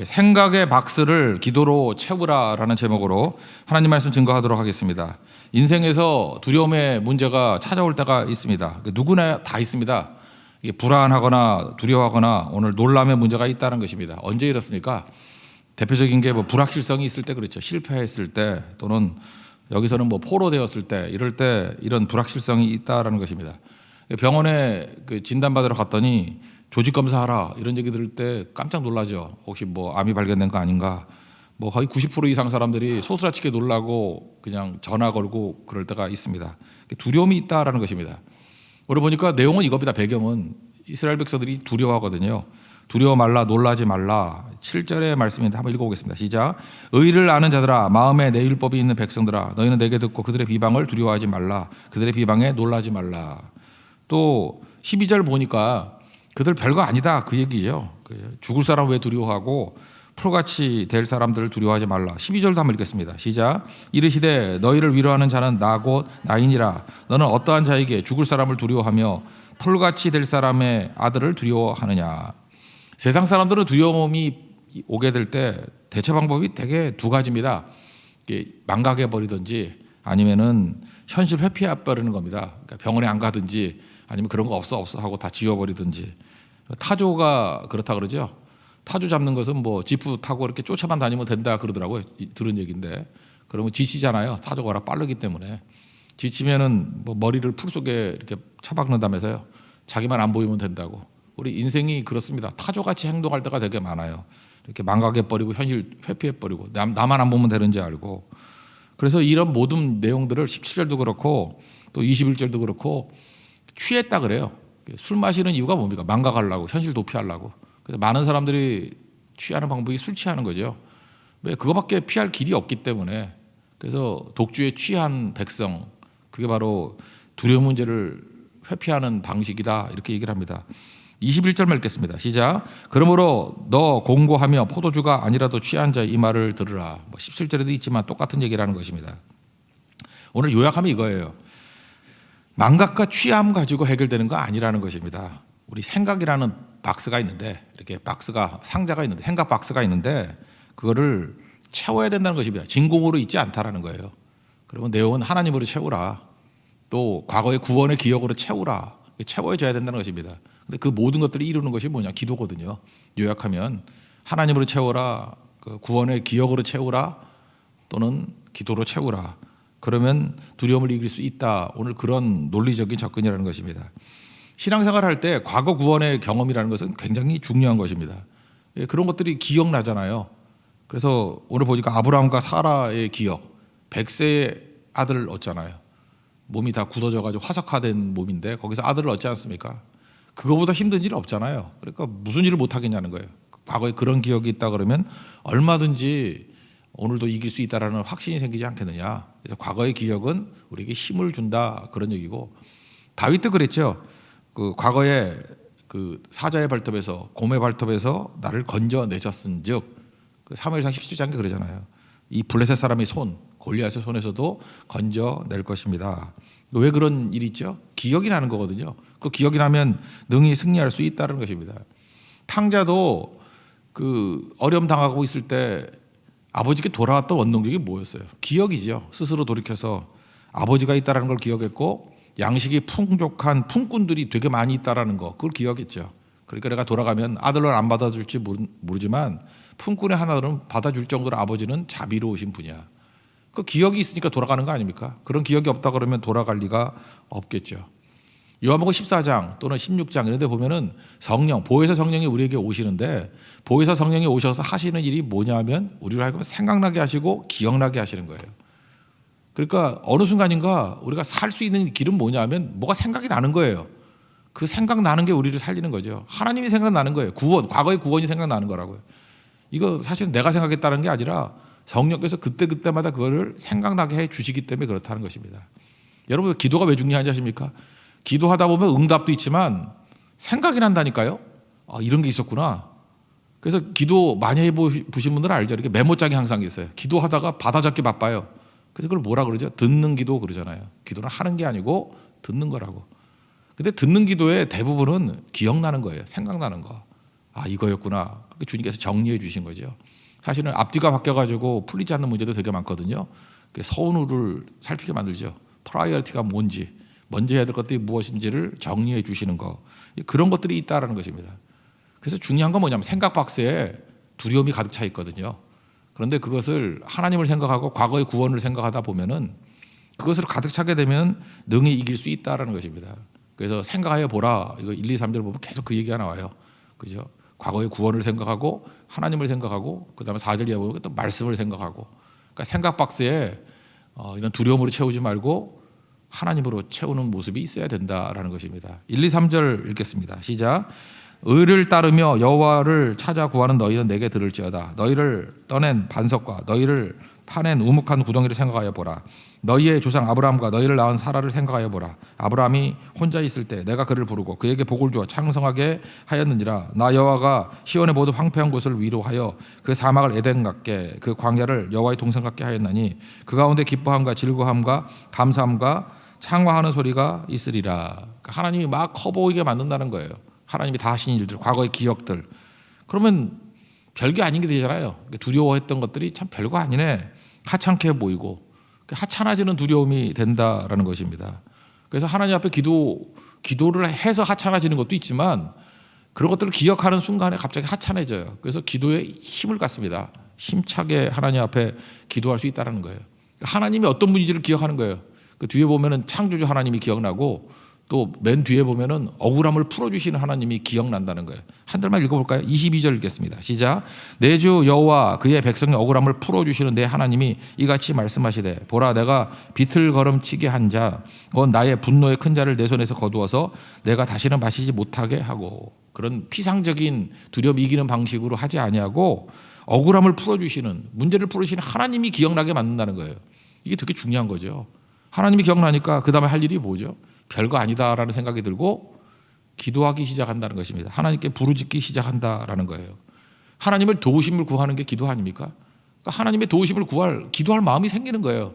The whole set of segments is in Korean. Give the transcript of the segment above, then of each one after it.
생각의 박스를 기도로 채우라라는 제목으로 하나님 말씀 증거하도록 하겠습니다. 인생에서 두려움의 문제가 찾아올 때가 있습니다. 누구나 다 있습니다. 불안하거나 두려워하거나 오늘 놀람의 문제가 있다는 것입니다. 언제 이렇습니까? 대표적인 게 불확실성이 있을 때 그렇죠. 실패했을 때 또는 여기서는 포로되었을 때 이럴 때 이런 불확실성이 있다라는 것입니다. 병원에 진단받으러 갔더니 조직 검사하라 이런 얘기 들을 때 깜짝 놀라죠. 혹시 암이 발견된 거 아닌가? 거의 90% 이상 사람들이 소스라치게 놀라고 그냥 전화 걸고 그럴 때가 있습니다. 두려움이 있다라는 것입니다. 오늘 보니까 내용은 이겁니다. 배경은 이스라엘 백성들이 두려워하거든요. 두려워 말라, 놀라지 말라. 7절의 말씀인데 한번 읽어보겠습니다. 시작. 의를 아는 자들아, 마음에 내 율법이 있는 백성들아, 너희는 내게 듣고 그들의 비방을 두려워하지 말라. 그들의 비방에 놀라지 말라. 또 12절 보니까 그들 별거 아니다 그 얘기죠. 죽을 사람 왜 두려워하고 풀같이 될 사람들을 두려워하지 말라. 12절도 한번 읽겠습니다. 시작. 이르시되 너희를 위로하는 자는 나 곧 나이니라. 너는 어떠한 자에게 죽을 사람을 두려워하며 풀같이 될 사람의 아들을 두려워하느냐. 세상 사람들은 두려움이 오게 될 때 대처 방법이 되게 두 가지입니다. 망각해 버리든지 아니면은 현실 회피해 버리는 겁니다. 그러니까 병원에 안 가든지 아니면 그런 거 없어 하고 다 지워버리든지. 타조가 그렇다 그러죠. 타조 잡는 것은 지프 타고 이렇게 쫓아만 다니면 된다 그러더라고요. 들은 얘기인데 그러면 지치잖아요. 타조가 빠르기 때문에 지치면은 머리를 풀 속에 이렇게 처박는다면서요. 자기만 안 보이면 된다고. 우리 인생이 그렇습니다. 타조같이 행동할 때가 되게 많아요. 이렇게 망각해버리고 현실 회피해버리고 나만 안 보면 되는지 알고. 그래서 이런 모든 내용들을 17절도 그렇고 또 21절도 그렇고 취했다 그래요. 술 마시는 이유가 뭡니까? 망각하려고, 현실 도피하려고. 그래서 많은 사람들이 취하는 방법이 술 취하는 거죠. 왜? 그거밖에 피할 길이 없기 때문에. 그래서 독주에 취한 백성, 그게 바로 두려움 문제를 회피하는 방식이다 이렇게 얘기를 합니다. 21절만 읽겠습니다. 시작. 그러므로 너 공고하며 포도주가 아니라도 취한 자 이 말을 들으라. 17절에도 있지만 똑같은 얘기를 하는 것입니다. 오늘 요약하면 이거예요. 망각과 취함 가지고 해결되는 거 아니라는 것입니다. 우리 생각이라는 박스가 있는데 이렇게 상자가 있는데 생각 박스가 있는데 그거를 채워야 된다는 것입니다. 진공으로 있지 않다라는 거예요. 그러면 내용은 하나님으로 채우라. 또 과거의 구원의 기억으로 채우라. 채워져야 된다는 것입니다. 근데 그 모든 것들이 이루는 것이 뭐냐? 기도거든요. 요약하면 하나님으로 채워라. 구원의 기억으로 채우라. 또는 기도로 채우라. 그러면 두려움을 이길 수 있다. 오늘 그런 논리적인 접근이라는 것입니다. 신앙생활 할 때 과거 구원의 경험이라는 것은 굉장히 중요한 것입니다. 그런 것들이 기억나잖아요. 그래서 오늘 보니까 아브라함과 사라의 기억, 100세의 아들을 얻잖아요. 몸이 다 굳어져가지고 화석화된 몸인데 거기서 아들을 얻지 않습니까? 그거보다 힘든 일은 없잖아요. 그러니까 무슨 일을 못 하겠냐는 거예요. 과거에 그런 기억이 있다 그러면 얼마든지 오늘도 이길 수 있다라는 확신이 생기지 않겠느냐. 그래서 과거의 기억은 우리에게 힘을 준다 그런 얘기고, 다윗도 그랬죠. 과거에 사자의 발톱에서 곰의 발톱에서 나를 건져내셨은즉 사무엘상 17장에 그러잖아요. 이 블레셋 사람의 골리앗의 손에서도 건져낼 것입니다. 왜 그런 일이 있죠? 기억이 나는 거거든요. 그 기억이 나면 능히 승리할 수 있다는 것입니다. 탕자도 어려움 당하고 있을 때 아버지께 돌아왔던 원동력이 뭐였어요? 기억이죠. 스스로 돌이켜서 아버지가 있다는 걸 기억했고 양식이 풍족한 품꾼들이 되게 많이 있다는 거 그걸 기억했죠. 그러니까 내가 돌아가면 아들은 안 받아줄지 모르지만 품꾼의 하나는 받아줄 정도로 아버지는 자비로우신 분이야. 그 기억이 있으니까 돌아가는 거 아닙니까? 그런 기억이 없다 그러면 돌아갈 리가 없겠죠. 요한복음 14장 또는 16장 이런 데 보면은 보혜사 성령이 우리에게 오시는데 보혜사 성령이 오셔서 하시는 일이 뭐냐면 우리를 하여금 생각나게 하시고 기억나게 하시는 거예요. 그러니까 어느 순간인가 우리가 살 수 있는 길은 뭐냐면 뭐가 생각이 나는 거예요. 그 생각나는 게 우리를 살리는 거죠. 하나님이 생각나는 거예요. 과거의 구원이 생각나는 거라고요. 이거 사실은 내가 생각했다는 게 아니라 성령께서 그때마다 그거를 생각나게 해 주시기 때문에 그렇다는 것입니다. 여러분 기도가 왜 중요한지 아십니까? 기도하다 보면 응답도 있지만 생각이 난다니까요. 이런 게 있었구나. 그래서 기도 많이 해보신 분들은 알죠. 이렇게 메모장이 항상 있어요. 기도하다가 받아 적기 바빠요. 그래서 그걸 뭐라 그러죠? 듣는 기도 그러잖아요. 기도는 하는 게 아니고 듣는 거라고. 근데 듣는 기도의 대부분은 기억나는 거예요. 생각나는 거. 아, 이거였구나. 그렇게 주님께서 정리해 주신 거죠. 사실은 앞뒤가 바뀌어가지고 풀리지 않는 문제도 되게 많거든요. 선우를 살피게 만들죠. 프라이어리티가 뭔지, 먼저 해야 될 것들이 무엇인지를 정리해 주시는 거, 그런 것들이 있다라는 것입니다. 그래서 중요한 건 뭐냐면 생각 박스에 두려움이 가득 차 있거든요. 그런데 그것을 하나님을 생각하고 과거의 구원을 생각하다 보면은 그것으로 가득 차게 되면 능히 이길 수 있다라는 것입니다. 그래서 생각하여 보라. 이거 1, 2, 3절 보면 계속 그 얘기가 나와요. 그죠? 과거의 구원을 생각하고 하나님을 생각하고 그다음에 4절 이하 보면 또 말씀을 생각하고. 그러니까 생각 박스에 이런 두려움으로 채우지 말고 하나님으로 채우는 모습이 있어야 된다라는 것입니다. 1, 2, 3절 읽겠습니다. 시작. 의를 따르며 여호와를 찾아 구하는 너희는 내게 들을지어다. 너희를 떠낸 반석과 너희를 파낸 우묵한 구덩이를 생각하여 보라. 너희의 조상 아브라함과 너희를 낳은 사라를 생각하여 보라. 아브라함이 혼자 있을 때 내가 그를 부르고 그에게 복을 주어 창성하게 하였느니라. 나 여호와가 시온의 모두 황폐한 곳을 위로하여 그 사막을 에덴 같게 그 광야를 여호와의 동산 같게 하였나니 그 가운데 기뻐함과 즐거움과 감사함과 창화하는 소리가 있으리라. 그러니까 하나님이 막 커 보이게 만든다는 거예요. 하나님이 다 하신 일들, 과거의 기억들. 그러면 별게 아닌 게 되잖아요. 두려워했던 것들이 참 별거 아니네. 하찮게 보이고 하찮아지는 두려움이 된다라는 것입니다. 그래서 하나님 앞에 기도를 해서 하찮아지는 것도 있지만 그런 것들을 기억하는 순간에 갑자기 하찮아져요. 그래서 기도에 힘을 갖습니다. 힘차게 하나님 앞에 기도할 수 있다는 거예요. 하나님이 어떤 분인지를 기억하는 거예요. 그 뒤에 보면은 창조주 하나님이 기억나고 또 맨 뒤에 보면은 억울함을 풀어주시는 하나님이 기억난다는 거예요. 한 절만 읽어볼까요? 22절 읽겠습니다. 시작. 내 주 여호와 그의 백성의 억울함을 풀어주시는 내 하나님이 이같이 말씀하시되 보라 내가 비틀걸음치게 한 자 곧 나의 분노의 큰 자를 내 손에서 거두어서 내가 다시는 마시지 못하게 하고. 그런 피상적인 두려움 이기는 방식으로 하지 아니하고 억울함을 풀어주시는, 문제를 풀으시는 하나님이 기억나게 만든다는 거예요. 이게 되게 중요한 거죠. 하나님이 기억나니까 그 다음에 할 일이 뭐죠? 별거 아니다라는 생각이 들고 기도하기 시작한다는 것입니다. 하나님께 부르짖기 시작한다라는 거예요. 하나님을 도우심을 구하는 게 기도 아닙니까? 그러니까 하나님의 도우심을 기도할 마음이 생기는 거예요.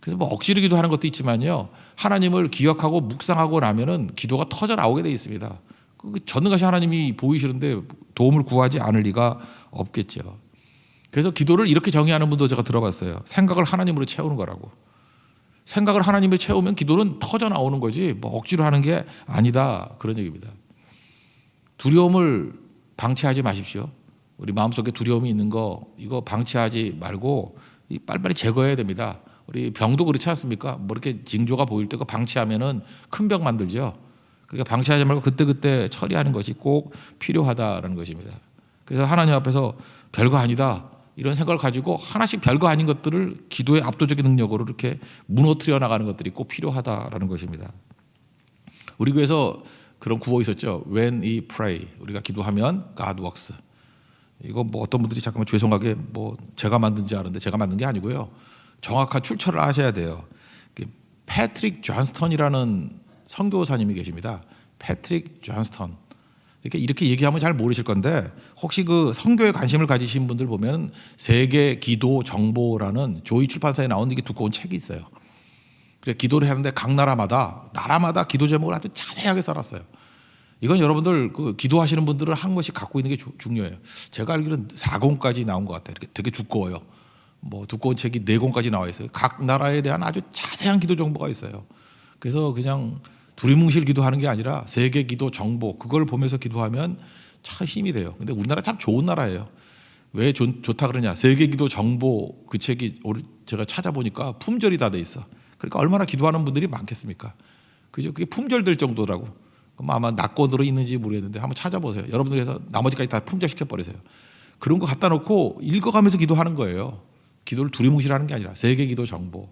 그래서 뭐 억지로 기도하는 것도 있지만요, 하나님을 기억하고 묵상하고 나면은 기도가 터져 나오게 돼 있습니다. 전능하신 하나님이 보이시는데 도움을 구하지 않을 리가 없겠죠. 그래서 기도를 이렇게 정의하는 분도 제가 들어봤어요. 생각을 하나님으로 채우는 거라고. 생각을 하나님을 채우면 기도는 터져 나오는 거지 뭐 억지로 하는 게 아니다, 그런 얘기입니다. 두려움을 방치하지 마십시오. 우리 마음속에 두려움이 있는 거 이거 방치하지 말고 빨리빨리 제거해야 됩니다. 우리 병도 그렇지 않습니까? 뭐 이렇게 징조가 보일 때 그 방치하면은 큰 병 만들죠. 그러니까 방치하지 말고 그때그때 처리하는 것이 꼭 필요하다라는 것입니다. 그래서 하나님 앞에서 별거 아니다 이런 생각을 가지고 하나씩 별거 아닌 것들을 기도의 압도적인 능력으로 이렇게 무너뜨려 나가는 것들이 꼭 필요하다라는 것입니다. 우리 교회에서 그런 구호 있었죠. When we pray, 우리가 기도하면 God works. 이거 뭐 어떤 분들이 잠깐만 죄송하게 뭐 제가 만든지 아는데 제가 만든 게 아니고요. 정확한 출처를 아셔야 돼요. 패트릭 존스턴이라는 선교사님이 계십니다. 패트릭 존스턴. 이렇게 얘기하면 잘 모르실 건데 혹시 그 선교에 관심을 가지신 분들 보면 세계 기도 정보라는 조이 출판사에 나온 이게 두꺼운 책이 있어요. 그래서 기도를 하는데 각 나라마다 기도 제목을 아주 자세하게 써놨어요. 이건 여러분들 그 기도하시는 분들은 한 권씩 갖고 있는 게 중요해요. 제가 알기로는 4권까지 나온 것 같아요. 이렇게 되게 두꺼워요. 뭐 두꺼운 책이 4권까지 나와 있어요. 각 나라에 대한 아주 자세한 기도 정보가 있어요. 그래서 그냥 두리뭉실 기도하는 게 아니라 세계 기도 정보 그걸 보면서 기도하면 참 힘이 돼요. 근데 우리나라 참 좋은 나라예요. 왜 좋다 그러냐? 세계 기도 정보 그 책이 제가 찾아보니까 품절이 다 돼 있어. 그러니까 얼마나 기도하는 분들이 많겠습니까? 그죠? 그게 품절될 정도라고. 그럼 아마 낙권으로 있는지 모르겠는데 한번 찾아보세요. 여러분들 해서 나머지까지 다 품절시켜 버리세요. 그런 거 갖다 놓고 읽어가면서 기도하는 거예요. 기도를 두리뭉실하는 게 아니라 세계 기도 정보.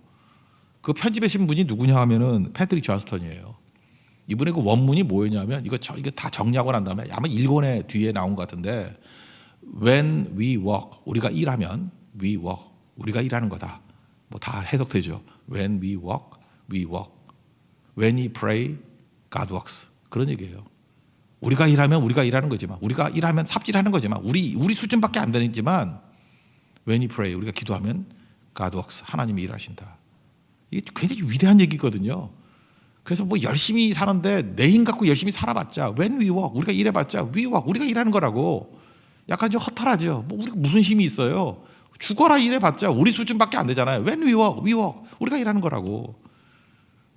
그 편집하신 분이 누구냐 하면은 패트릭 존스턴이에요. 이분의 그 원문이 뭐였냐면 이거 다 정리하고 난 다음에 아마 1권의 뒤에 나온 것 같은데 When we work, 우리가 일하면 we work, 우리가 일하는 거다. 뭐 다 해석되죠. When we work, we work. When we pray, God works. 그런 얘기예요. 우리가 일하면 우리가 일하는 거지만 우리가 일하면 삽질하는 거지만 우리 수준밖에 안 되지만 When we pray, 우리가 기도하면 God works. 하나님이 일하신다. 이게 굉장히 위대한 얘기거든요. 그래서 뭐 열심히 사는데 내 힘 갖고 열심히 살아봤자 when we work 우리가 일해봤자 we work 우리가 일하는 거라고. 약간 좀 허탈하죠. 뭐 우리가 무슨 힘이 있어요. 죽어라 일해봤자 우리 수준밖에 안 되잖아요. when we work 우리가 일하는 거라고.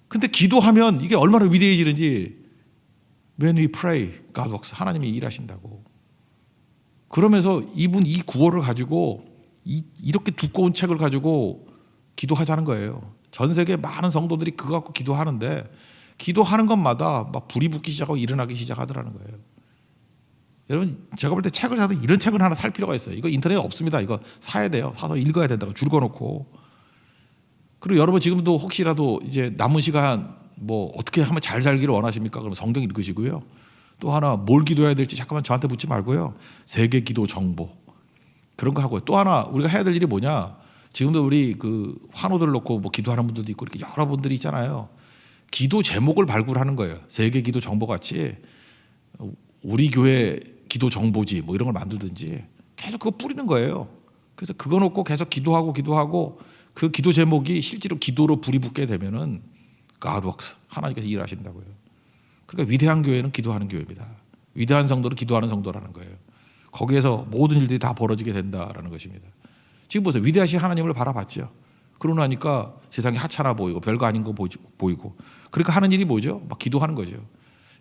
근데 기도하면 이게 얼마나 위대해지는지 when we pray God works 하나님이 일하신다고. 그러면서 이분 이 구호를 가지고 이렇게 두꺼운 책을 가지고 기도하자는 거예요. 전 세계 많은 성도들이 그거 갖고 기도하는데 기도하는 것마다 막 불이 붙기 시작하고 일어나기 시작하더라는 거예요. 여러분 제가 볼 때 책을 사도 이런 책을 하나 살 필요가 있어요. 이거 인터넷에 없습니다. 이거 사야 돼요. 사서 읽어야 된다고 줄 거놓고. 그리고 여러분 지금도 혹시라도 이제 남은 시간 뭐 어떻게 하면 잘 살기를 원하십니까? 그러면 성경 읽으시고요. 또 하나 뭘 기도해야 될지 잠깐만 저한테 묻지 말고요. 세계 기도 정보 그런 거 하고요. 또 하나 우리가 해야 될 일이 뭐냐? 지금도 우리 그 환호들 놓고 뭐 기도하는 분들도 있고 이렇게 여러분들이 있잖아요. 기도 제목을 발굴하는 거예요. 세계 기도 정보 같이 우리 교회 기도 정보지 뭐 이런 걸 만들든지 계속 그거 뿌리는 거예요. 그래서 그거 놓고 계속 기도하고 그 기도 제목이 실제로 기도로 불이 붙게 되면은 God works 하나님께서 일하신다고요. 그러니까 위대한 교회는 기도하는 교회입니다. 위대한 성도는 기도하는 성도라는 거예요. 거기에서 모든 일들이 다 벌어지게 된다라는 것입니다. 지금 보세요. 위대하신 하나님을 바라봤죠. 그러고 나니까 세상이 하찮아 보이고 별거 아닌 거 보이고 그러니까 하는 일이 뭐죠? 막 기도하는 거죠.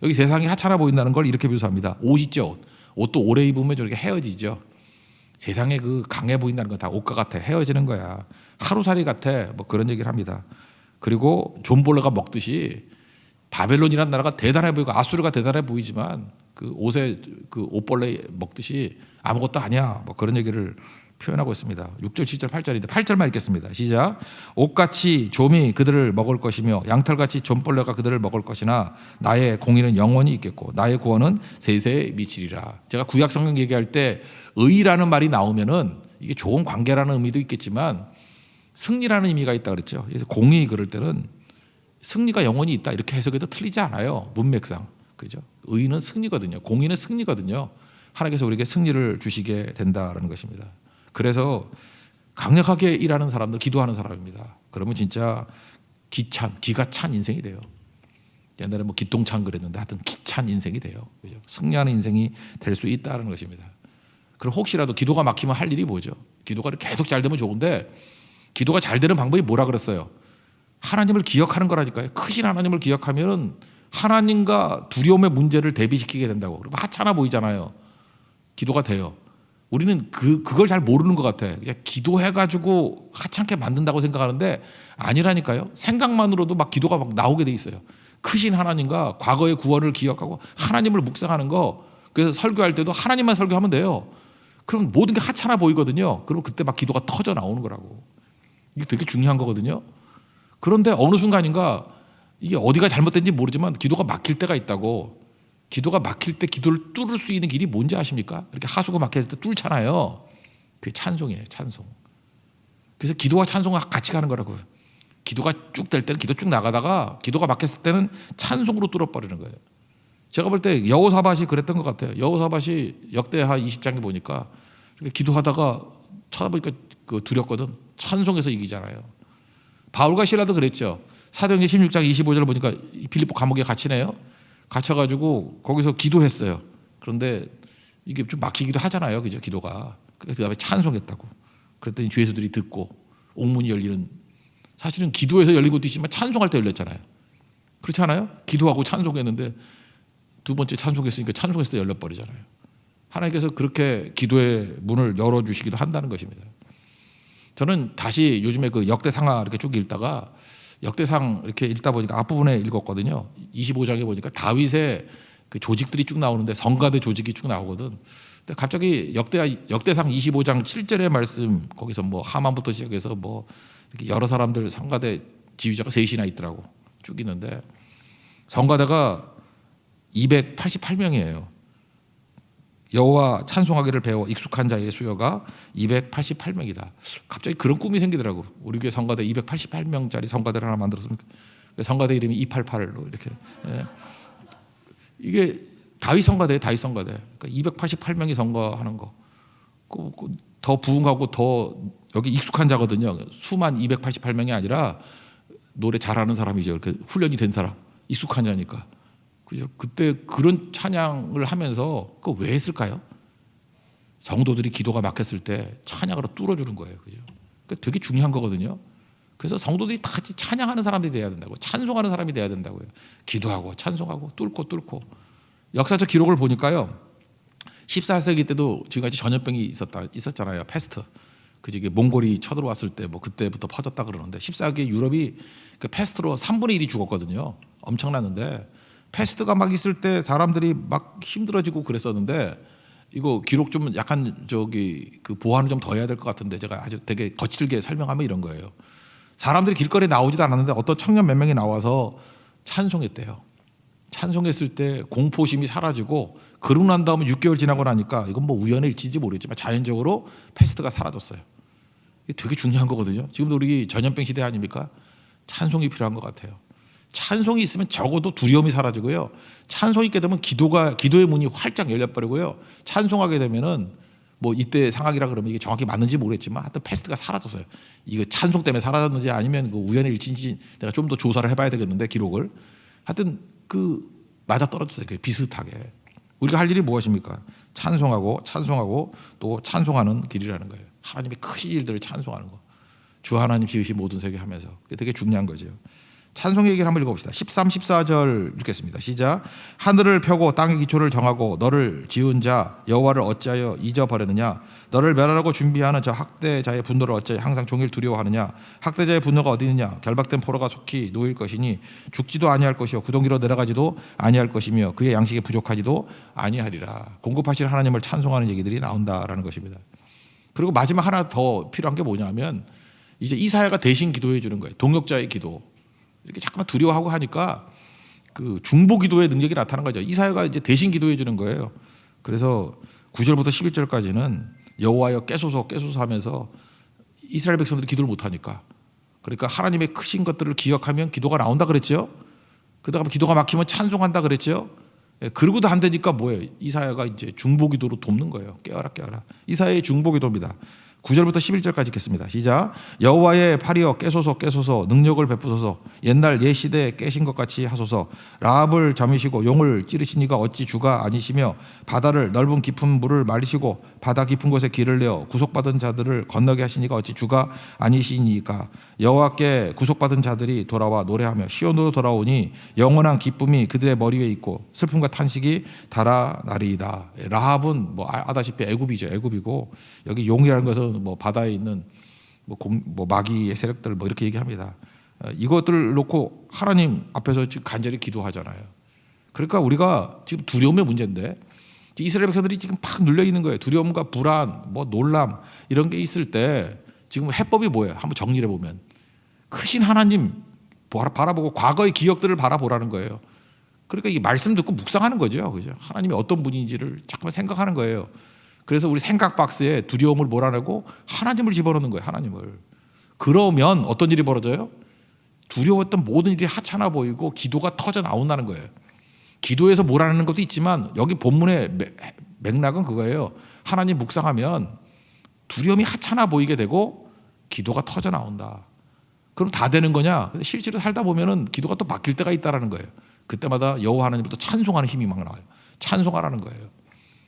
여기 세상이 하찮아 보인다는 걸 이렇게 묘사합니다. 옷 있죠. 옷도 오래 입으면 저렇게 헤어지죠. 세상에 그 강해 보인다는 건 다 옷과 같아. 헤어지는 거야. 하루살이 같아. 뭐 그런 얘기를 합니다. 그리고 존볼러가 먹듯이 바벨론이라는 나라가 대단해 보이고 아수르가 대단해 보이지만 그 옷에 그 옷벌레 먹듯이 아무것도 아니야. 뭐 그런 얘기를 표현하고 있습니다. 6절, 7절, 8절인데 8절만 읽겠습니다. 시작. 옷같이 좀이 그들을 먹을 것이며 양털같이 존벌레가 그들을 먹을 것이나 나의 공의는 영원히 있겠고 나의 구원은 세세에 미치리라. 제가 구약 성경 얘기할 때 의라는 말이 나오면은 이게 좋은 관계라는 의미도 있겠지만 승리라는 의미가 있다 그랬죠. 그래서 공의 그럴 때는 승리가 영원히 있다 이렇게 해석해도 틀리지 않아요. 문맥상. 그죠? 의는 승리거든요. 공의는 승리거든요. 하나님께서 우리에게 승리를 주시게 된다라는 것입니다. 그래서 강력하게 일하는 사람들 기도하는 사람입니다. 그러면 진짜 기가 찬 인생이 돼요. 옛날에 뭐 기똥찬 그랬는데 하여튼 기찬 인생이 돼요. 그죠? 승리하는 인생이 될 수 있다는 것입니다. 그럼 혹시라도 기도가 막히면 할 일이 뭐죠? 기도가 계속 잘 되면 좋은데 기도가 잘 되는 방법이 뭐라 그랬어요? 하나님을 기억하는 거라니까요. 크신 하나님을 기억하면 하나님과 두려움의 문제를 대비시키게 된다고. 그러면 하찮아 보이잖아요. 기도가 돼요. 우리는 그걸 잘 모르는 것 같아. 그냥 기도해가지고 하찮게 만든다고 생각하는데 아니라니까요. 생각만으로도 막 기도가 막 나오게 돼 있어요. 크신 하나님과 과거의 구원을 기억하고 하나님을 묵상하는 거. 그래서 설교할 때도 하나님만 설교하면 돼요. 그럼 모든 게 하찮아 보이거든요. 그리고 그때 막 기도가 터져 나오는 거라고. 이게 되게 중요한 거거든요. 그런데 어느 순간인가 이게 어디가 잘못된지 모르지만 기도가 막힐 때가 있다고. 기도가 막힐 때 기도를 뚫을 수 있는 길이 뭔지 아십니까? 이렇게 하수가 막혔을 때 뚫잖아요. 그게 찬송이에요. 찬송. 그래서 기도와 찬송과 같이 가는 거라고요. 기도가 쭉 될 때는 기도 쭉 나가다가 기도가 막혔을 때는 찬송으로 뚫어버리는 거예요. 제가 볼 때 여호사밧이 그랬던 것 같아요. 여호사밧이 역대하 20장에 보니까 기도하다가 쳐다보니까 두렵거든. 찬송에서 이기잖아요. 바울과 실라도 그랬죠. 사도행전 16장 25절 보니까 빌립보 감옥에 갇히네요. 갇혀가지고 거기서 기도했어요. 그런데 이게 좀 막히기도 하잖아요. 그죠? 기도가. 그 다음에 찬송했다고. 그랬더니 죄수들이 듣고 옥문이 열리는, 사실은 기도해서 열린 것도 있지만 찬송할 때 열렸잖아요. 그렇지 않아요? 기도하고 찬송했는데 두 번째 찬송했으니까 찬송했을 때 열려버리잖아요. 하나님께서 그렇게 기도의 문을 열어주시기도 한다는 것입니다. 저는 다시 요즘에 그 역대상하 이렇게 쭉 읽다가 역대상 이렇게 읽다 보니까 앞부분에 읽었거든요. 25장에 보니까 다윗의 그 조직들이 쭉 나오는데 성가대 조직이 쭉 나오거든. 근데 갑자기 역대상 25장 7절의 말씀, 거기서 뭐 하만부터 시작해서 뭐 이렇게 여러 사람들 성가대 지휘자가 셋이나 있더라고. 쭉 있는데 성가대가 288명이에요. 여호와 찬송하기를 배워 익숙한 자의 수요가 288명이다. 갑자기 그런 꿈이 생기더라고. 우리 교회 성가대 288명짜리 성가대를 하나 만들었으면 성가대 이름이 288로 이렇게. 예. 이게 다윗 성가대예요. 다윗 성가대. 그러니까 288명이 성가하는 거. 더 부흥하고 더 여기 익숙한 자거든요. 수만 288명이 아니라 노래 잘하는 사람이죠. 이렇게 훈련이 된 사람. 익숙한 자니까. 그죠? 그때 그런 찬양을 하면서 그거 왜 했을까요? 성도들이 기도가 막혔을 때 찬양으로 뚫어주는 거예요. 그죠? 그러니까 되게 중요한 거거든요. 그래서 성도들이 다 같이 찬양하는 사람들이 돼야 된다고, 찬송하는 사람이 돼야 된다고요. 기도하고 찬송하고 뚫고 역사적 기록을 보니까요, 14세기 때도 지금까지 전염병이 있었잖아요. 패스트. 그 이게 몽골이 쳐들어왔을 때 뭐 그때부터 퍼졌다 그러는데 14세기 유럽이 그 패스트로 3분의 1이 죽었거든요. 엄청났는데 패스트가 막 있을 때 사람들이 막 힘들어지고 그랬었는데, 이거 기록 좀 약간 그 보완을 좀 더 해야 될 것 같은데, 제가 아주 되게 거칠게 설명하면 이런 거예요. 사람들이 길거리에 나오지도 않았는데 어떤 청년 몇 명이 나와서 찬송했대요. 찬송했을 때 공포심이 사라지고, 그러고 난 다음에 6개월 지나고 나니까, 이건 뭐 우연의 일치인지 모르겠지만 자연적으로 패스트가 사라졌어요. 이게 되게 중요한 거거든요. 지금도 우리 전염병 시대 아닙니까? 찬송이 필요한 것 같아요. 찬송이 있으면 적어도 두려움이 사라지고요. 찬송이 있게 되면 기도의 문이 활짝 열려버리고요. 찬송하게 되면은 뭐 이때 상황이라 그러면 이게 정확히 맞는지 모르겠지만 하여튼 패스트가 사라졌어요. 이거 찬송 때문에 사라졌는지 아니면 그 우연의 일치인지 내가 좀 더 조사를 해봐야 되겠는데, 기록을. 하여튼 그 맞아 떨어졌어요. 비슷하게. 우리가 할 일이 무엇입니까? 찬송하고 또 찬송하는 길이라는 거예요. 하나님의 크신 일들을 찬송하는 거. 주 하나님 지으신 모든 세계 하면서. 그게 되게 중요한 거죠. 찬송의 얘기를 한번 읽어봅시다. 13, 14절 읽겠습니다. 시작. 하늘을 펴고 땅의 기초를 정하고 너를 지은 자 여호와를 어찌하여 잊어버렸느냐? 너를 멸하라고 준비하는 저 학대자의 분노를 어찌하여 항상 종일 두려워하느냐? 학대자의 분노가 어디 있느냐? 결박된 포로가 속히 놓일 것이니 죽지도 아니할 것이요 구덩이로 내려가지도 아니할 것이며 그의 양식이 부족하지도 아니하리라. 공급하실 하나님을 찬송하는 얘기들이 나온다라는 것입니다. 그리고 마지막 하나 더 필요한 게 뭐냐면, 이제 이사야가 대신 기도해 주는 거예요. 동역자의 기도. 이렇게 자꾸만 두려워하고 하니까 그 중보 기도의 능력이 나타난 거죠. 이사야가 이제 대신 기도해 주는 거예요. 그래서 9절부터 11절까지는 여호와여 깨소서 하면서 이스라엘 백성들이 기도를 못 하니까, 그러니까 하나님의 크신 것들을 기억하면 기도가 나온다 그랬죠. 그다음에 기도가 막히면 찬송한다 그랬죠. 그러고도 안 되니까 뭐예요? 이사야가 이제 중보 기도로 돕는 거예요. 깨어라. 이사야의 중보 기도입니다. 9절부터 11절까지 읽겠습니다. 시작. 여호와의 팔이여 깨소서 능력을 베푸소서. 옛날 옛 시대에 깨신 것 같이 하소서. 라합을 잠이시고 용을 찌르신 이가 어찌 주가 아니시며 바다를 넓은 깊은 물을 말리시고 바다 깊은 곳에 길을 내어 구속받은 자들을 건너게 하신 이가 어찌 주가 아니시니까. 여호와께 구속받은 자들이 돌아와 노래하며 시온으로 돌아오니 영원한 기쁨이 그들의 머리 위에 있고 슬픔과 탄식이 달아나리이다. 라합은 뭐 아다시피 애굽이죠. 애굽이고, 여기 용이라는 것은 뭐 바다에 있는 뭐 마귀의 세력들 뭐 이렇게 얘기합니다. 이것들을 놓고 하나님 앞에서 지금 간절히 기도하잖아요. 그러니까 우리가 지금 두려움의 문제인데, 이스라엘 백성들이 지금 팍 눌려 있는 거예요. 두려움과 불안, 뭐 놀람 이런 게 있을 때 지금 해법이 뭐예요? 한번 정리해 보면 크신 하나님 바라보고 과거의 기억들을 바라보라는 거예요. 그러니까 이 말씀 듣고 묵상하는 거죠. 그죠? 하나님이 어떤 분인지를 자꾸만 생각하는 거예요. 그래서 우리 생각 박스에 두려움을 몰아내고 하나님을 집어넣는 거예요. 하나님을. 그러면 어떤 일이 벌어져요? 두려웠던 모든 일이 하찮아 보이고 기도가 터져 나온다는 거예요. 기도에서 몰아내는 것도 있지만 여기 본문의 맥락은 그거예요. 하나님 묵상하면 두려움이 하찮아 보이게 되고 기도가 터져 나온다. 그럼 다 되는 거냐? 실제로 살다 보면은 기도가 또 바뀔 때가 있다라는 거예요. 그때마다 여호와 하나님을 또 찬송하는 힘이 막 나와요. 찬송하라는 거예요.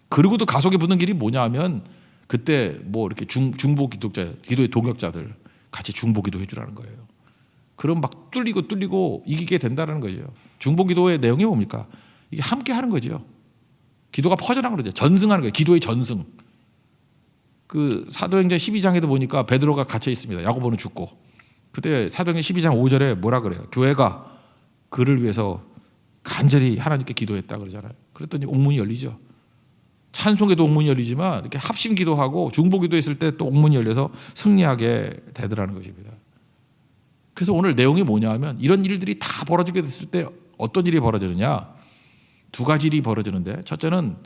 그리고도 가속에 붙는 길이 뭐냐 하면, 그때 뭐 이렇게 중보 기도의 동역자들 같이 중보 기도 해주라는 거예요. 그럼 막 뚫리고 이기게 된다는 거죠. 중보 기도의 내용이 뭡니까? 이게 함께 하는 거죠. 기도가 퍼져나가는 거죠. 전승하는 거예요. 기도의 전승. 그 사도행전 12장에도 보니까 베드로가 갇혀 있습니다. 야고보는 죽고. 그때 사도행전 12장 5절에 뭐라 그래요? 교회가 그를 위해서 간절히 하나님께 기도했다 그러잖아요. 그랬더니 옥문이 열리죠. 찬송에도 옥문이 열리지만 이렇게 합심 기도하고 중보 기도했을 때 또 옥문이 열려서 승리하게 되더라는 것입니다. 그래서 오늘 내용이 뭐냐 하면, 이런 일들이 다 벌어지게 됐을 때 어떤 일이 벌어지느냐? 두 가지 일이 벌어지는데, 첫째는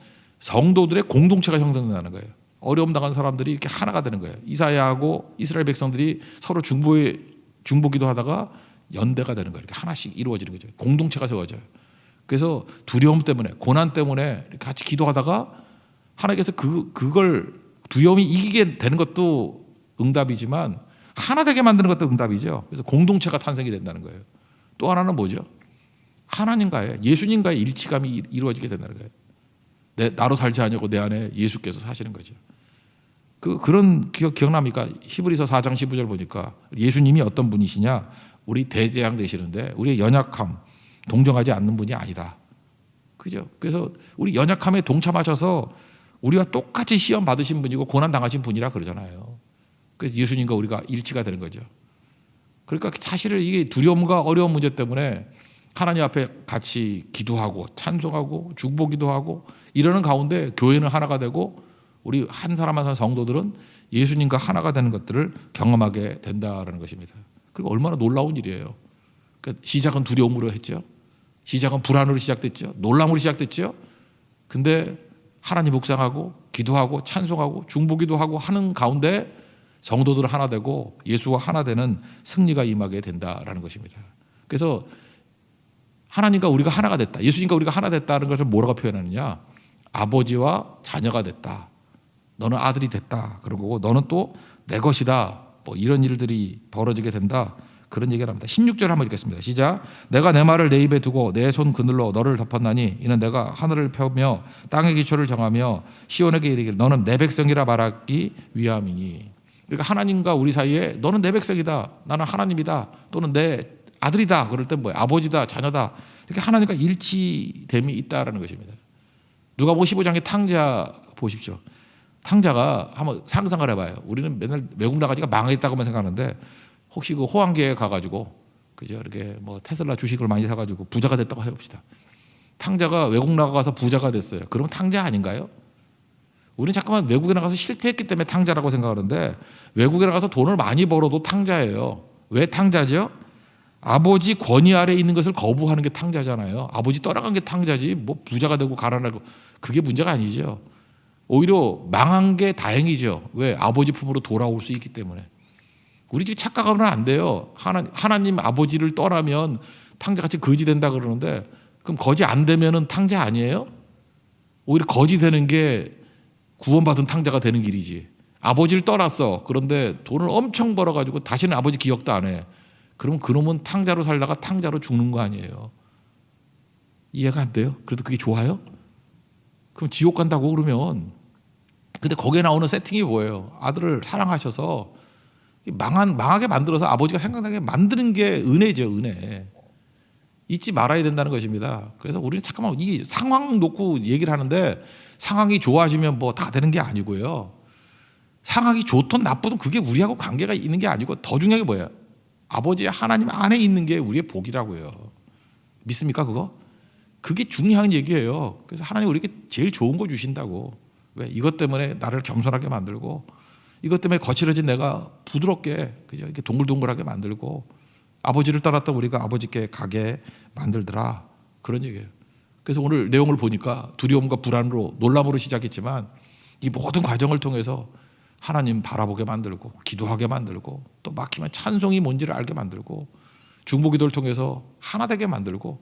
성도들의 공동체가 형성된다는 거예요. 어려움 당한 사람들이 이렇게 하나가 되는 거예요. 이사야하고 이스라엘 백성들이 서로 중보 기도하다가 연대가 되는 거예요. 이렇게 하나씩 이루어지는 거죠. 공동체가 세워져요. 그래서 두려움 때문에, 고난 때문에 이렇게 같이 기도하다가 하나님께서 그걸 두려움이 이기게 되는 것도 응답이지만 하나 되게 만드는 것도 응답이죠. 그래서 공동체가 탄생이 된다는 거예요. 또 하나는 뭐죠? 하나님과의 예수님과의 일치감이 이루어지게 된다는 거예요. 나로 살지 않냐고 내 안에 예수께서 사시는 거죠. 그런 기억납니까? 히브리서 4장 15절 보니까 예수님이 어떤 분이시냐? 우리 대재앙 되시는데 우리의 연약함 동정하지 않는 분이 아니다. 그죠? 그래서 우리 연약함에 동참하셔서 우리와 똑같이 시험 받으신 분이고 고난 당하신 분이라 그러잖아요. 그래서 예수님과 우리가 일치가 되는 거죠. 그러니까 사실은 이게 두려움과 어려운 문제 때문에 하나님 앞에 같이 기도하고 찬송하고 중보기도 하고 이러는 가운데 교회는 하나가 되고 우리 한 사람 한 사람 성도들은 예수님과 하나가 되는 것들을 경험하게 된다라는 것입니다. 그리고 얼마나 놀라운 일이에요. 그러니까 시작은 두려움으로 했죠. 시작은 불안으로 시작됐죠. 놀람으로 시작됐죠. 근데 하나님 묵상하고 기도하고 찬송하고 중보기도 하고 하는 가운데 성도들은 하나 되고 예수와 하나 되는 승리가 임하게 된다라는 것입니다. 그래서 하나님과 우리가 하나가 됐다. 예수님과 우리가 하나 됐다는 것을 뭐라고 표현하느냐? 아버지와 자녀가 됐다. 너는 아들이 됐다. 그런 거고 너는 또 내 것이다. 뭐 이런 일들이 벌어지게 된다. 그런 얘기를 합니다. 16절 한번 읽겠습니다. 시작. 내가 내 말을 내 입에 두고 내 손 그늘로 너를 덮었나니 이는 내가 하늘을 펴며 땅의 기초를 정하며 시온에게 이르기를 너는 내 백성이라 말하기 위함이니. 그러니까 하나님과 우리 사이에 너는 내 백성이다. 나는 하나님이다. 또는 내 아들이다. 그럴 때 뭐예요? 아버지다. 자녀다. 이렇게 하나님과 일치됨이 있다라는 것입니다. 누가복음 15장의 탕자 보십시오. 탕자가 한번 상상을 해봐요. 우리는 맨날 외국 나가니까 망했다고만 생각하는데 혹시 그 호황기에 가가지고 그죠? 이렇게 뭐 테슬라 주식을 많이 사가지고 부자가 됐다고 해봅시다. 탕자가 외국 나가서 부자가 됐어요. 그럼 탕자 아닌가요? 우리는 잠깐만 외국에 나가서 실패했기 때문에 탕자라고 생각하는데 외국에 나가서 돈을 많이 벌어도 탕자예요. 왜 탕자죠? 아버지 권위 아래 있는 것을 거부하는 게 탕자잖아요. 아버지 떠나간 게 탕자지 뭐 부자가 되고 가난하고 그게 문제가 아니죠. 오히려 망한 게 다행이죠. 왜? 아버지 품으로 돌아올 수 있기 때문에. 우리 집 착각하면 안 돼요. 하나님 아버지를 떠나면 탕자같이 거지 된다 그러는데 그럼 거지 안 되면은 탕자 아니에요? 오히려 거지 되는 게 구원받은 탕자가 되는 길이지. 아버지를 떠났어. 그런데 돈을 엄청 벌어가지고 다시는 아버지 기억도 안 해. 그러면 그놈은 탕자로 살다가 탕자로 죽는 거 아니에요. 이해가 안 돼요? 그래도 그게 좋아요? 그럼 지옥 간다고 그러면. 근데 거기에 나오는 세팅이 뭐예요? 아들을 사랑하셔서 망하게 만들어서 아버지가 생각나게 만드는 게 은혜죠, 은혜. 잊지 말아야 된다는 것입니다. 그래서 우리는 잠깐만 이 상황 놓고 얘기를 하는데 상황이 좋아지면 뭐 다 되는 게 아니고요. 상황이 좋든 나쁘든 그게 우리하고 관계가 있는 게 아니고 더 중요한 게 뭐예요? 아버지 하나님 안에 있는 게 우리의 복이라고요. 믿습니까 그거? 그게 중요한 얘기예요. 그래서 하나님 우리에게 제일 좋은 거 주신다고. 왜? 이것 때문에 나를 겸손하게 만들고 이것 때문에 거칠어진 내가 부드럽게 그죠? 이렇게 동글동글하게 만들고 아버지를 떠났던 우리가 아버지께 가게 만들더라. 그런 얘기예요. 그래서 오늘 내용을 보니까 두려움과 불안으로 놀람으로 시작했지만 이 모든 과정을 통해서 하나님 바라보게 만들고 기도하게 만들고 또 막히면 찬송이 뭔지를 알게 만들고 중보기도를 통해서 하나 되게 만들고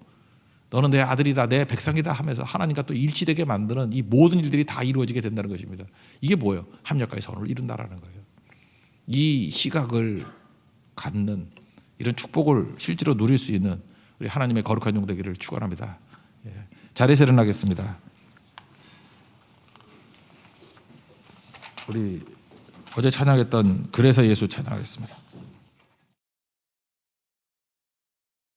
너는 내 아들이다 내 백성이다 하면서 하나님과 또 일치되게 만드는 이 모든 일들이 다 이루어지게 된다는 것입니다. 이게 뭐예요? 합력과의 선을 이룬다라는 거예요. 이 시각을 갖는 이런 축복을 실제로 누릴 수 있는 우리 하나님의 거룩한 종 되기를 축원합니다. 자리에서 일어나겠습니다. 우리 어제 찬양했던 그래서 예수 찬양하겠습니다.